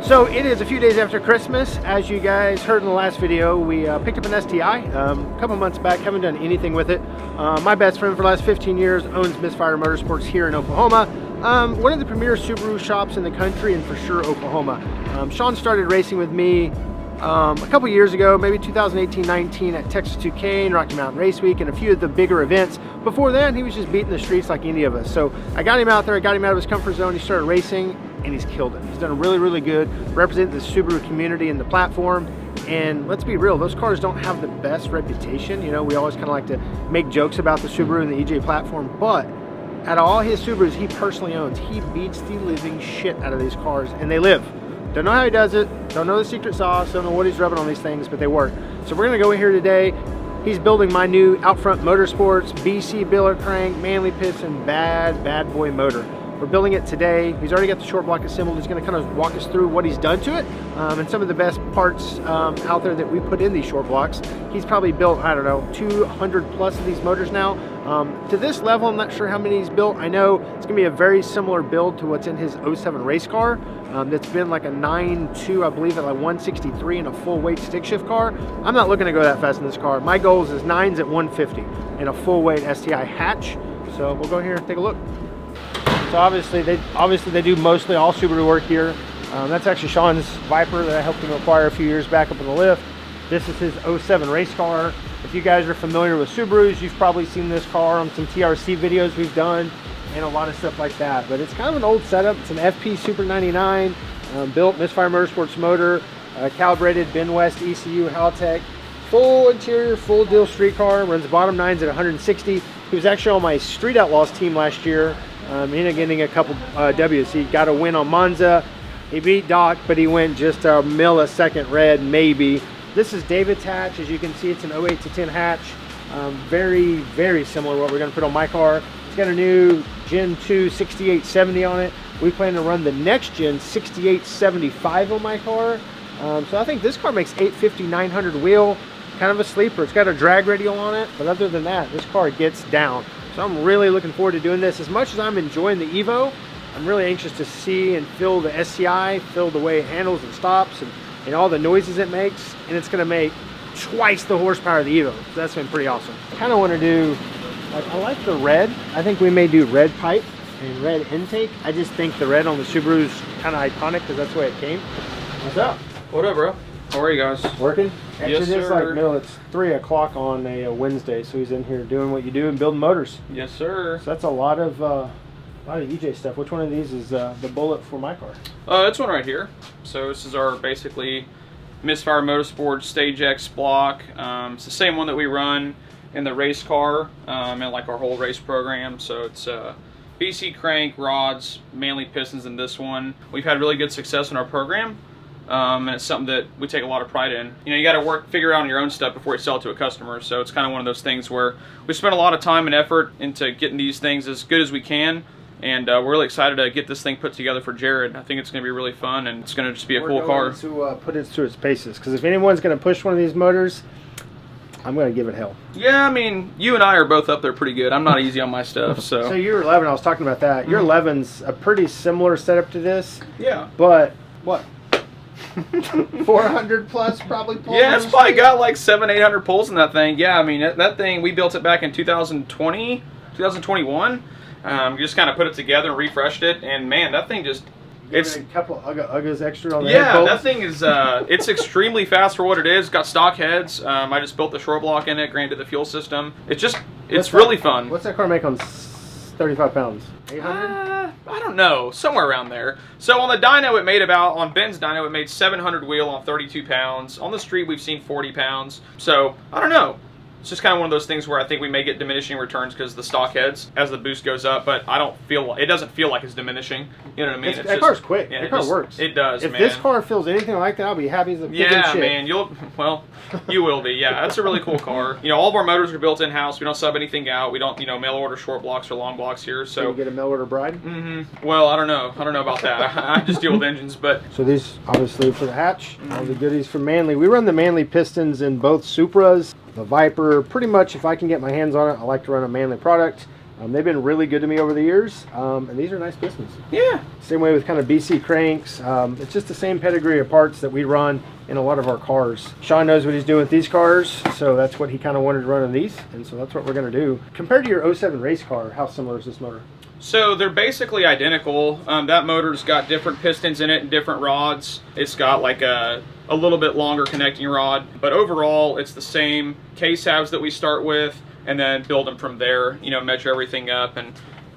So it is a few days after Christmas. As you guys heard in the last video, we picked up an STI a couple months back. Haven't done anything with it. My best friend for the last 15 years owns Misfire Motorsports here in Oklahoma. One of the premier Subaru shops in the country, and for sure Oklahoma. Sean started racing with me a couple years ago, maybe 2018-19 at Texas 2K and Rocky Mountain Race Week and a few of the bigger events. Before then, he was just beating the streets like any of us. So I got him out there, I got him out of his comfort zone. He started racing and he's killed it. He's done really, really good representing the Subaru community and the platform. And let's be real, those cars don't have the best reputation. You know, we always kind of like to make jokes about the Subaru and the EJ platform, but out of all his Subarus he personally owns, he beats the living shit out of these cars, and they live. Don't know how he does it, don't know the secret sauce, don't know what he's rubbing on these things, but they work. So we're gonna go in here today. He's building my new Out Front Motorsports BC billet crank, manly piston, bad boy motor. We're building it today. He's already got the short block assembled. He's gonna kind of walk us through what he's done to it and some of the best parts out there that we put in these short blocks. He's probably built, I don't know, 200 plus of these motors now. To this level, I'm not sure how many he's built. I know it's gonna be a very similar build to what's in his 07 race car. That's been like a 9.2, I believe, at like 163 in a full weight stick shift car. I'm not looking to go that fast in this car. My goal is 9s at 150 in a full weight STI hatch. So we'll go here and take a look. So obviously they do mostly all Subaru work here. That's actually Sean's Viper that I helped him acquire a few years back up in the lift. This is his 07 race car. If you guys are familiar with Subarus, you've probably seen this car on some TRC videos we've done and a lot of stuff like that. But it's kind of an old setup. It's an FP Super 99, built Misfire Motorsports motor, calibrated Ben West ECU Haltech, full interior, full deal street car, runs bottom nines at 160. He was actually on my Street Outlaws team last year. He ended up getting a couple W's. He got a win on Monza. He beat Doc, but he went just a millisecond red, maybe. This is David's hatch. As you can see, it's an 08 to 10 hatch. Very, very similar to what we're going to put on my car. It's got a new Gen 2 6870 on it. We plan to run the next gen 6875 on my car. So I think this car makes 850, 900 wheel. Kind of a sleeper. It's got a drag radial on it, but other than that, this car gets down. So I'm really looking forward to doing this. As much as I'm enjoying the Evo, I'm really anxious to see and feel the SCI, feel the way it handles and stops and all the noises it makes. And it's gonna make twice the horsepower of the Evo. So that's been pretty awesome. I kind of want to do, like, I like the red. I think we may do red pipe and red intake. I just think the red on the Subaru is kind of iconic because that's the way it came. What's up? What up, bro? How are you guys? Working? Yes, Actually, it's sir. like, no, it's 3 o'clock on a Wednesday, so he's in here doing what you do and building motors. Yes, sir. So that's a lot of EJ stuff. Which one of these is the bullet for my car? This one right here. So this is our basically Misfire Motorsports Stage X block. It's the same one that we run in the race car and like our whole race program. So it's BC crank, rods, manly pistons in this one. We've had really good success in our program. And it's something that we take a lot of pride in. You know, you got to figure out your own stuff before you sell it to a customer. So it's kind of one of those things where we spend a lot of time and effort into getting these things as good as we can. And we're really excited to get this thing put together for Jrod. I think it's going to be really fun, and it's going to just be a cool car. To put it through its paces, because if anyone's going to push one of these motors, I'm going to give it hell. Yeah, I mean, you and I are both up there pretty good. I'm not easy on my stuff, so. So your 11, I was talking about that. Your 11's a pretty similar setup to this. Yeah. But what? 400 plus probably pulls. Yeah, it's probably got like 700-800 pulls in that thing. Yeah, I mean that thing, we built it back in 2020, 2021. Just kind of put it together and refreshed it, and man, that thing just it's a couple Uggas extra on the yeah, head that thing is it's extremely fast for what it is. Got stock heads. I just built the short block in it, granted the fuel system. It's really fun. What's that car make on 35 pounds? 800? I don't know, somewhere around there. So on the dyno it made on Ben's dyno it made 700 wheel on 32 pounds. On the street we've seen 40 pounds. So I don't know. It's just kind of one of those things where I think we may get diminishing returns because the stock heads as the boost goes up, but it doesn't feel like it's diminishing. You know what I mean? That car's quick. Yeah, that car works. It does, if man. If this car feels anything like that, I'll be happy as a yeah, shit. Man, you will be. Yeah, that's a really cool car. You know, all of our motors are built in-house. We don't sub anything out. We don't, mail order short blocks or long blocks here. So you get a mail order bride? Mm-hmm. Well, I don't know about that. I just deal with engines, but. So these, obviously, for the hatch, all the goodies from Manly. We run the Manly pistons in both Supras. The Viper, pretty much if I can get my hands on it, I like to run a Manly product. They've been really good to me over the years, and these are nice pistons. Yeah. Same way with kind of BC cranks. It's just the same pedigree of parts that we run in a lot of our cars. Sean knows what he's doing with these cars, so that's what he kind of wanted to run on these, and so that's what we're going to do. Compared to your '07 race car, how similar is this motor? So they're basically identical. That motor's got different pistons in it and different rods. It's got like a little bit longer connecting rod, but overall it's the same case halves that we start with, and then build them from there. You know, measure everything up and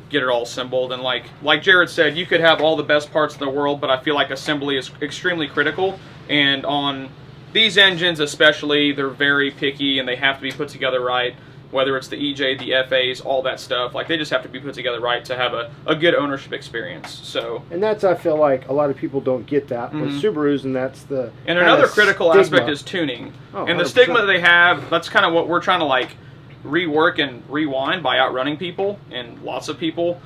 get it all assembled. And like Jrod said, you could have all the best parts in the world, but I feel like assembly is extremely critical. And on these engines especially, they're very picky and they have to be put together right. Whether it's the EJ, the FAs, all that stuff, like they just have to be put together right to have a good ownership experience. So, and that's, I feel like a lot of people don't get that with Subarus, and that's the and another critical aspect is tuning. Oh, and the 100%. stigma that they have, that's kind of what we're trying to like rework and rewind by outrunning people, and lots of people,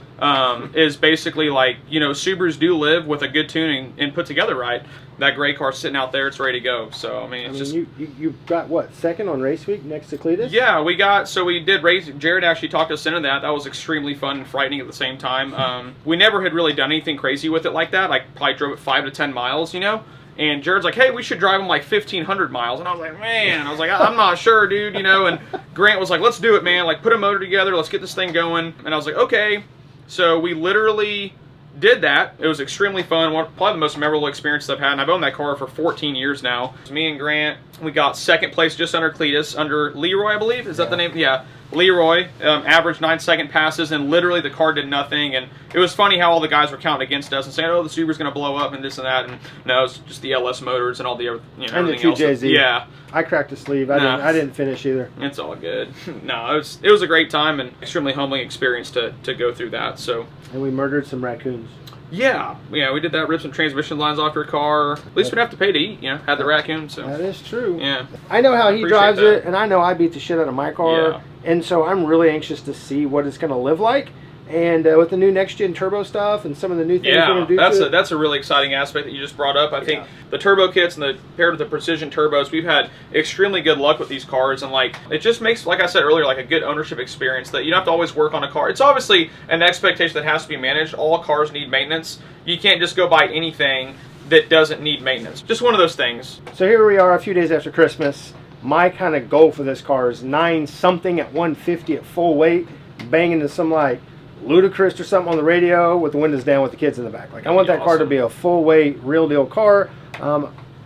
is basically like, you know, Subarus do live with a good tuning and put together right. That gray car sitting out there, it's ready to go. So I mean, just you got what, second on race week next to Cletus? Yeah, we did race. Jrod actually talked us into that. That was extremely fun and frightening at the same time. We never had really done anything crazy with it like that. I probably drove it 5 to 10 miles, you know. And Jared's like, hey, we should drive them like 1,500 miles. And I was like, man, I'm not sure, dude, you know. And Grant was like, let's do it, man. Like, put a motor together. Let's get this thing going. And I was like, okay. So we literally did that. It was extremely fun. Probably the most memorable experience I've had. And I've owned that car for 14 years now. So me and Grant, we got second place just under Cletus, under Leroy, I believe. Is that the name? Yeah. Leroy, averaged 9-second passes, and literally the car did nothing. And it was funny how all the guys were counting against us and saying, oh, the Subaru's going to blow up and this and that. And no, it's just the LS motors and all the other, you know, and everything the else. Yeah. I cracked a sleeve. I didn't finish either. It's all good. No, it was a great time and extremely humbling experience to go through that. So. And we murdered some raccoons. Yeah, we did that. Ripped some transmission lines off your car. At least we didn't have to pay to eat, you know, had the raccoon. So that is true. Yeah. I know how he drives it, and I know I beat the shit out of my car. Yeah. And so I'm really anxious to see what it's going to live like. And with the new next-gen turbo stuff and some of the new things we're going to do that's a really exciting aspect that you just brought up. I think the turbo kits and paired with the precision turbos, we've had extremely good luck with these cars. And like, it just makes, like I said earlier, like a good ownership experience that you don't have to always work on a car. It's obviously an expectation that has to be managed. All cars need maintenance. You can't just go buy anything that doesn't need maintenance. Just one of those things. So here we are a few days after Christmas. My kind of goal for this car is 9-something at 150 at full weight, banging to some like Ludacris or something on the radio with the windows down with the kids in the back. Like, I want that car to be a full weight, real deal car.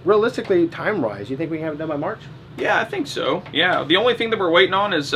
Realistically, time-wise, you think we can have it done by March? Yeah, I think so. Yeah, the only thing that we're waiting on is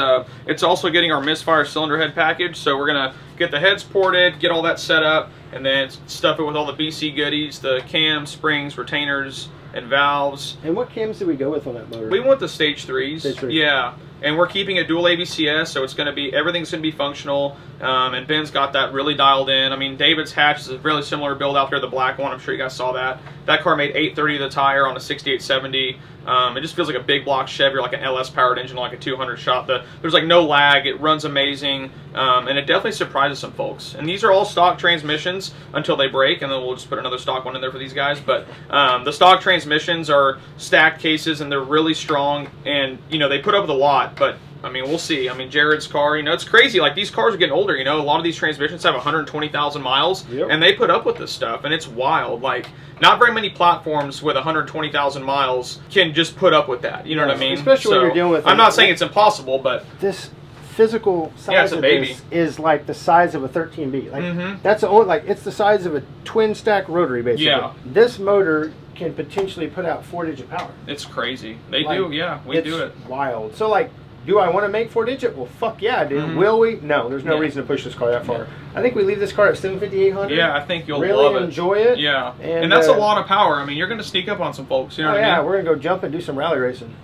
it's also getting our misfire cylinder head package. So we're gonna get the heads ported, get all that set up, and then stuff it with all the BC goodies, the cams, springs, retainers, and valves. And what cams did we go with on that motor? We went the stage 3s. Stage 3. Yeah. And we're keeping a dual ABCS, so it's going to be, everything's going to be functional. And Ben's got that really dialed in. I mean, David's hatch is a really similar build out there, the black one. I'm sure you guys saw that. That car made 830 to the tire on a 6870. It just feels like a big block Chevy, or like an LS powered engine, like a 200 shot. There's like no lag. It runs amazing. And it definitely surprises some folks. And these are all stock transmissions until they break, and then we'll just put another stock one in there for these guys. But the stock transmissions are stacked cases, and they're really strong. And, you know, they put up with a lot. But I mean, we'll see. I mean, Jared's car, you know, it's crazy. Like, these cars are getting older, you know. A lot of these transmissions have 120,000 miles, and they put up with this stuff, and it's wild. Like, not very many platforms with 120,000 miles can just put up with that. You know what I mean? Especially when you're dealing with... I'm not saying it's impossible, but... This physical size of this is like the size of a 13B. Like, that's the only, like, it's the size of a twin stack rotary, basically. Yeah. This motor can potentially put out 4-digit power. It's crazy. They do, yeah. We do it. Wild. So, like, do I want to make 4-digit? Well, fuck yeah, dude. Will we? No, there's no reason to push this car that far. I think we leave this car at 750-800. Yeah, I think you'll really love it. Enjoy it. Yeah, and that's a lot of power. I mean, you're going to sneak up on some folks. You know what I mean? Yeah, we're going to go jump and do some rally racing.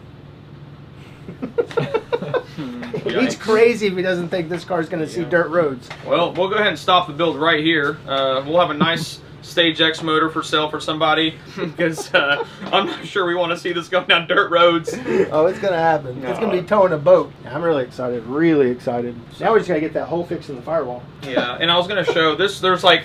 He's crazy if he doesn't think this car's going to see dirt roads. Well, we'll go ahead and stop the build right here. We'll have a nice Stage X motor for sale for somebody, because I'm not sure we want to see this going down dirt roads. Oh, it's going to happen. It's going to be towing a boat. I'm really excited, really excited. Now we just got to get that hole fixed in the firewall. Yeah, and I was going to show this. There's like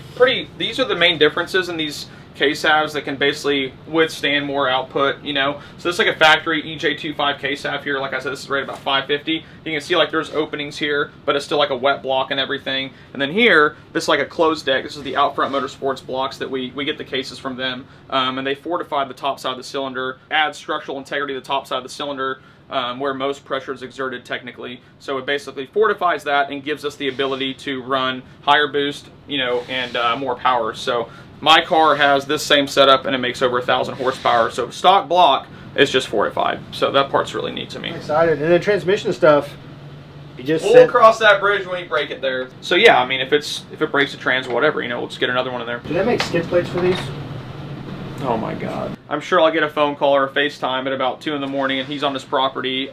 these are the main differences in these case halves that can basically withstand more output, you know. So this is like a factory EJ25 case half here. Like I said, this is rated about 550. You can see like there's openings here, but it's still like a wet block and everything. And then here, this is like a closed deck. This is the Out Front Motorsports blocks that we get the cases from them. And they fortify the top side of the cylinder, add structural integrity to the top side of the cylinder, where most pressure is exerted technically. So it basically fortifies that and gives us the ability to run higher boost, you know, and more power. So my car has this same setup and it makes over 1,000 horsepower. So stock block is just fortified. So that part's really neat to me. I'm excited. And then transmission stuff, you just we'll cross that bridge when you break it there. So yeah, I mean, if it breaks the trans or whatever, you know, we'll just get another one in there. Do they make skid plates for these? Oh my God. I'm sure I'll get a phone call or a FaceTime at about 2 in the morning and he's on his property,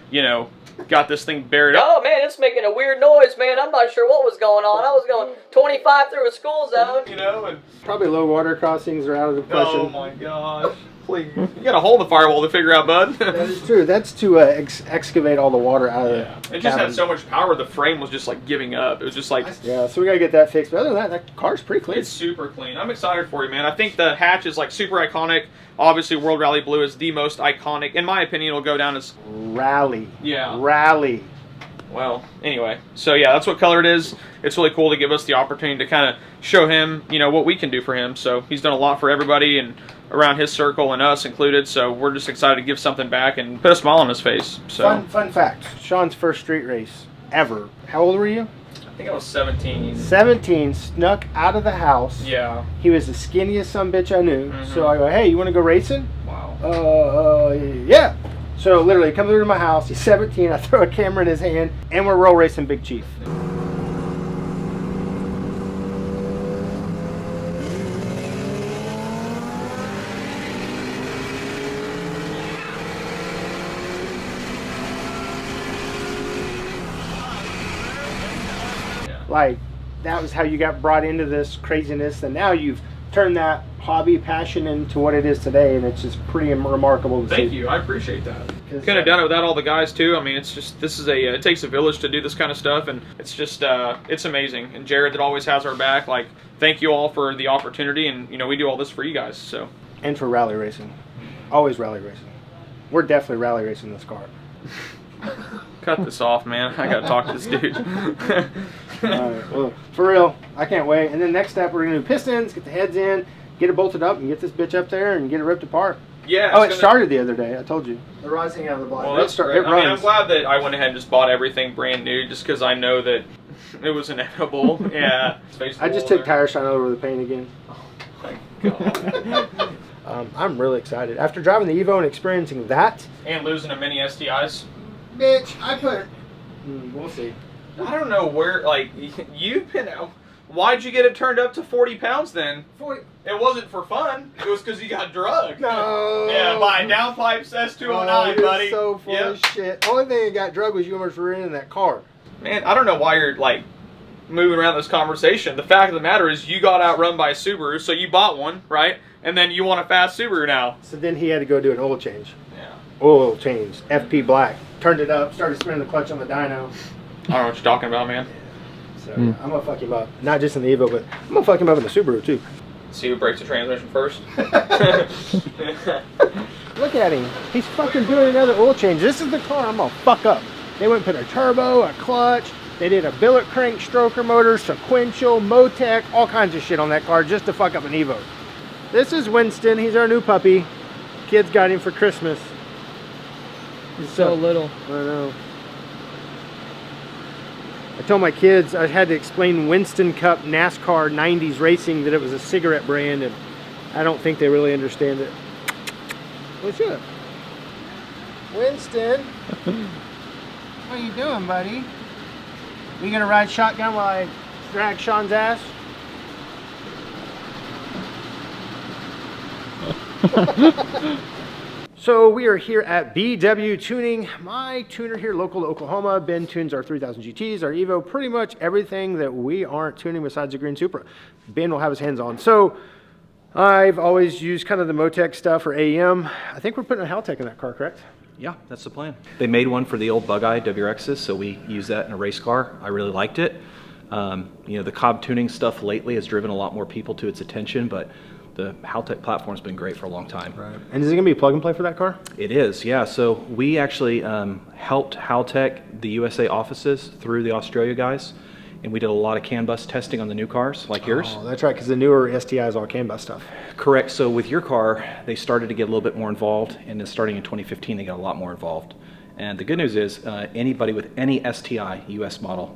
you know, got this thing buried up. Oh man, it's making a weird noise, man. I'm not sure what was going on. I was going 25 through a school zone. You know, and probably low water crossings are out of the question. Oh my gosh. Please. You got a hole in the firewall to figure out, bud. That is true. That's to excavate all the water out of the It just cabin. had so much power, the frame was just like giving up. It was just like... Yeah, so we gotta get that fixed. But other than that, that car's pretty clean. It's super clean. I'm excited for you, man. I think the hatch is like super iconic. Obviously, World Rally Blue is the most iconic. In my opinion, it'll go down as... Rally. Yeah. Rally. Well, anyway. So yeah, that's what color it is. It's really cool to give us the opportunity to kind of show him, you know, what we can do for him. So he's done a lot for everybody and around his circle and us included. So we're just excited to give something back and put a smile on his face. So Fun fact. Sean's first street race ever. How old were you? I think I was 17. 17, snuck out of the house. Yeah. He was the skinniest sumbitch I knew. So I go, hey, you want to go racing? Wow. Yeah. So literally, comes over to my house. He's 17. I throw a camera in his hand, and we're roll racing Big Chief. Like, that was how you got brought into this craziness, and now you've turned that hobby passion into what it is today, and it's just pretty remarkable to see. Thank you, I appreciate that. Couldn't have done it without all the guys too. I mean, it's just, this is a, it takes a village to do this kind of stuff, and it's just, it's amazing. And Jrod that always has our back, like, thank you all for the opportunity, and you know, we do all this for you guys, so. And for rally racing. Always rally racing. We're definitely rally racing this car. Cut this off, man. I gotta talk to this dude. Alright, well, for real, I can't wait. And then next step, we're gonna do pistons, get the heads in, get it bolted up, and get this bitch up there and get it ripped apart. Yeah. Oh, it started the other day. I told you. The rod's hanging out of the block. Well, that's great. I mean, I'm glad that I went ahead and just bought everything brand new, just because I know that it was inevitable. Yeah. I just took tire shine over the paint again. Oh my God. I'm really excited. After driving the Evo and experiencing that. And losing a mini STIs. Bitch, I put... we'll see. I don't know where, like, you've been out. Why'd you get it turned up to 40 pounds then? 40. It wasn't for fun. It was because you got drugged. No. Yeah, by Downpipes S209, buddy. So full of shit. Only thing that got drugged was you almost ran in that car. Man, I don't know why you're, like, moving around this conversation. The fact of the matter is you got outrun by a Subaru, so you bought one, right? And then you want a fast Subaru now. So then he had to go do an oil change. Yeah. Oil change. FP black. Turned it up, started spinning the clutch on the dyno. I don't know what you're talking about, man. So I'm gonna fuck him up. Not just in the Evo, but I'm gonna fuck him up in the Subaru too. See who breaks the transmission first. Look at him. He's fucking doing another oil change. This is the car I'm gonna fuck up. They went and put a turbo, a clutch. They did a billet crank stroker motor, sequential, Motec, all kinds of shit on that car just to fuck up an Evo. This is Winston. He's our new puppy. Kids got him for Christmas. He's so little. I know. I told my kids I had to explain Winston Cup NASCAR 90s racing, that it was a cigarette brand, and I don't think they really understand it. Well, shut up. Winston, what are you doing, buddy? You gonna ride shotgun while I drag Sean's ass? So we are here at BW Tuning, my tuner here local to Oklahoma. Ben tunes our 3000 GTs, our Evo, pretty much everything that we aren't tuning besides the green Supra. Ben will have his hands on. So I've always used kind of the Motec stuff or AEM. I think we're putting a Haltech in that car, correct? Yeah, that's the plan. They made one for the old Bug-Eye WRXs, so we used that in a race car. I really liked it. You know, the Cobb tuning stuff lately has driven a lot more people to its attention, but the Haltech platform's been great for a long time. Right. And is it going to be plug and play for that car? It is, yeah. So we actually helped Haltech, the USA offices, through the Australia guys, and we did a lot of CAN bus testing on the new cars like yours. Oh, that's right, because the newer STI is all CAN bus stuff. Correct. So with your car, they started to get a little bit more involved, and then starting in 2015, they got a lot more involved. And the good news is anybody with any STI US model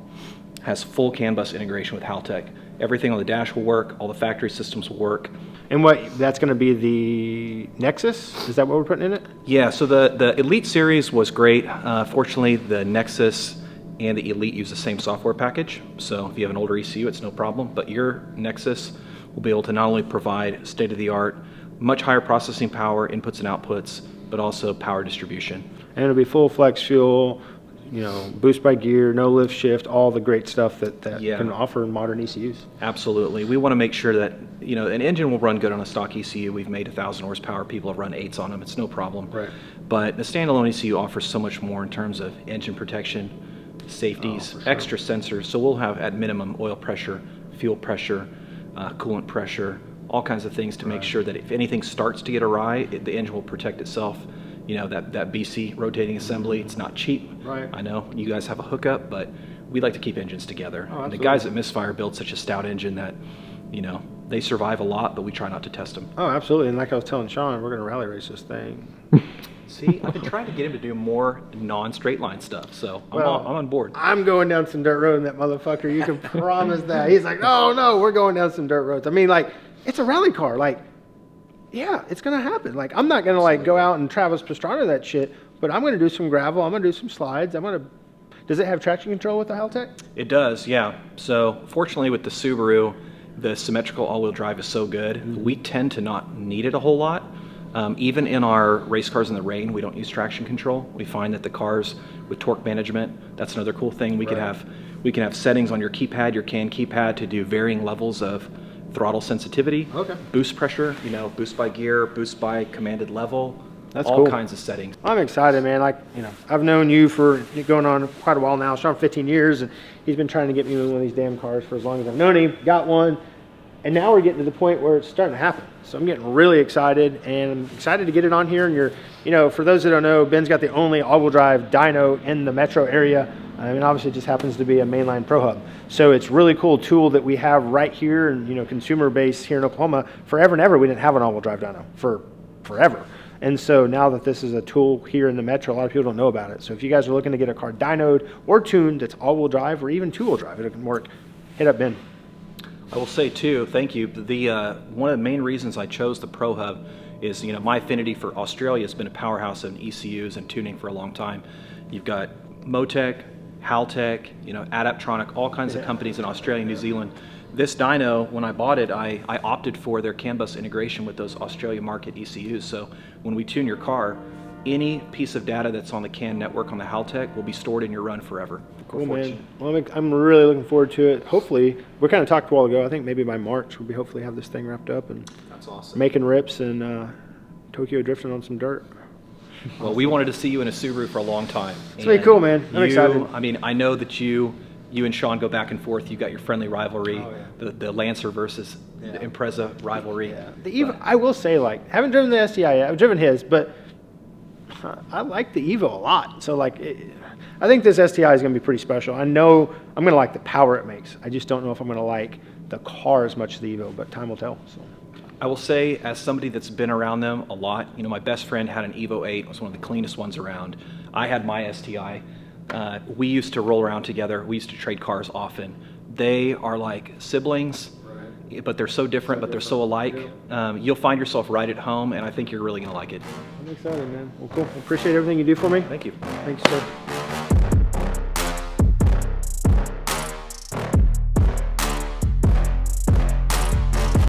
has full CAN bus integration with Haltech. Everything on the dash will work, all the factory systems will work. And that's going to be the Nexus? Is that what we're putting in it? Yeah, so the Elite series was great. Fortunately, the Nexus and the Elite use the same software package. So if you have an older ECU, it's no problem. But your Nexus will be able to not only provide state-of-the-art, much higher processing power, inputs and outputs, but also power distribution. And it'll be full flex fuel, boost by gear, no lift shift, all the great stuff that can offer modern ECUs. Absolutely. We want to make sure that, an engine will run good on a stock ECU. We've made 1,000 horsepower. People have run 8s on them. It's no problem. Right. But the standalone ECU offers so much more in terms of engine protection, safeties, extra sensors. So we'll have at minimum oil pressure, fuel pressure, coolant pressure, all kinds of things to make sure that if anything starts to get awry, the engine will protect itself. That BC rotating assembly, it's not cheap. Right. I know you guys have a hookup, but we like to keep engines together. Oh, and the guys at Misfire build such a stout engine that, they survive a lot, but we try not to test them. Oh, absolutely. And like I was telling Sean, we're going to rally race this thing. See, I've been trying to get him to do more non-straight line stuff, so I'm on board. I'm going down some dirt road in that motherfucker. You can promise that. He's like, no, we're going down some dirt roads. I mean, it's a rally car. Yeah, it's going to happen. I'm not going to go out and Travis Pastrana that shit, but I'm going to do some gravel. I'm going to do some slides. Does it have traction control with the Haltech? It does, yeah. So fortunately with the Subaru, the symmetrical all-wheel drive is so good. We tend to not need it a whole lot. Even in our race cars in the rain, we don't use traction control. We find that the cars with torque management, that's another cool thing. We can have settings on your keypad, your CAN keypad, to do varying levels of throttle sensitivity, boost pressure, boost by gear, boost by commanded level, that's all cool. kinds of settings. I'm excited, man. I've known you for going on quite a while now. Sean, 15 years, and he's been trying to get me one of these damn cars for as long as I've known him. Got one, and now we're getting to the point where it's starting to happen. So I'm getting really excited, and I'm excited to get it on here. And for those that don't know, Ben's got the only all-wheel drive dyno in the metro area. Obviously it just happens to be a mainline Pro Hub. So it's a really cool tool that we have right here and, consumer base here in Oklahoma. Forever and ever, we didn't have an all-wheel drive dyno for forever. And so now that this is a tool here in the metro, a lot of people don't know about it. So if you guys are looking to get a car dynoed or tuned that's all-wheel drive or even two-wheel drive, it can work. Hit up Ben. I will say too, thank you. One of the main reasons I chose the Pro Hub is, my affinity for Australia has been a powerhouse in ECUs and tuning for a long time. You've got Motec, Haltech, Adaptronic, all kinds of companies in Australia and New Zealand. This dyno, when I bought it, I opted for their CAN bus integration with those Australia market ECUs. So when we tune your car, any piece of data that's on the CAN network on the Haltech will be stored in your run forever. Cool, man. Well, I'm really looking forward to it. Hopefully, we kind of talked a while ago. I think maybe by March we'll hopefully have this thing wrapped up and that's awesome. Making rips and Tokyo drifting on some dirt. Well, we wanted to see you in a Subaru for a long time. It's really cool, man. I'm excited. I know that you and Sean go back and forth. You got your friendly rivalry, the Lancer versus the Impreza rivalry. Yeah. The Evo, I will say, haven't driven the STI yet. I've driven his, but I like the Evo a lot. So, I think this STI is going to be pretty special. I know I'm going to like the power it makes. I just don't know if I'm going to like the car as much as the Evo, but time will tell. So. I will say, as somebody that's been around them a lot, my best friend had an Evo 8. It was one of the cleanest ones around. I had my STI. We used to roll around together. We used to trade cars often. They are like siblings, but they're so different, but they're so alike. You'll find yourself right at home, and I think you're really going to like it. I'm excited, man. Well, cool. I appreciate everything you do for me. Thank you. Thanks, sir.